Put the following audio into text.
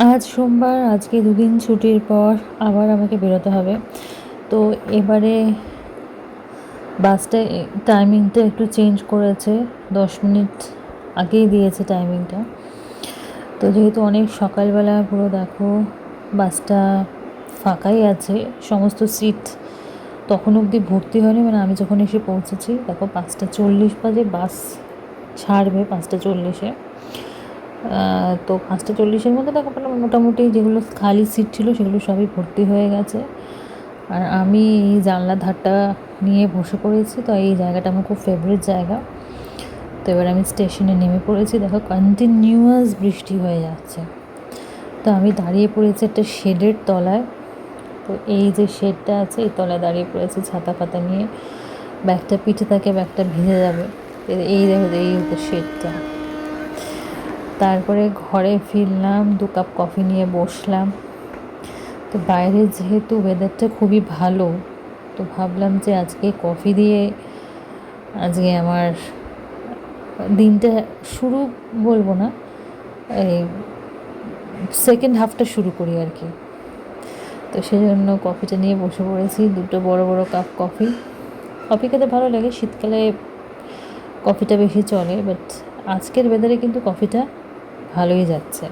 আজ সোমবার, আজকে দুদিন ছুটির পর আবার আমাকে বেরোতে হবে। তো এবারে বাসটা টাইমিংটা একটু চেঞ্জ করেছে, 10 মিনিট আগেই দিয়েছে টাইমিংটা। তো যেহেতু অনেক সকালবেলা, পুরো দেখো বাসটা ফাঁকাই আছে, সমস্ত সিট তখন অবধি ভর্তি হয়নি, মানে আমি যখন এসে পৌঁছেছি দেখো 5:40 বাজে বাস ছাড়বে, 5:40-এ। তো 5:40-এর মধ্যে দেখো মোটামুটি যেগুলো খালি সিট ছিল সেগুলো সবই ভর্তি হয়ে গেছে। আর আমি এই জানলার ধারটা নিয়ে বসে পড়েছি, তো এই জায়গাটা আমার খুব ফেভারিট জায়গা। তো এবার আমি স্টেশনে নেমে পড়েছি, দেখো কন্টিনিউয়াস বৃষ্টি হয়ে যাচ্ছে। তো আমি দাঁড়িয়ে পড়েছি একটা শেডের তলায়। তো এই যে শেডটা আছে এই তলায় দাঁড়িয়ে পড়েছি ছাতা ফাতা নিয়ে, ব্যাগটা পিঠে থাকে, ব্যাগটা ভিজে যাবে। এই দেখো এই হচ্ছে শেডটা। তারপরে ঘরে ফিরলাম, 2 কাপ কফি নিয়ে বসলাম। তো বাইরে যেহেতু ওয়েদারটা খুবই ভালো, তো ভাবলাম যে আজকে কফি দিয়ে আজকে আমার দিনটা শুরু বলবো না, এই সেকেন্ড হাফটা শুরু করি আর কি। তো সেই জন্য কফিটা নিয়ে বসে পড়েছি, 2 বড় বড় কাপ কফি। কফি খেতে ভালো লাগে, শীতকালে কফিটা বেশি চলে, বাট আজকের ওয়েদারে কিন্তু কফিটা ভালোই যাচ্ছে।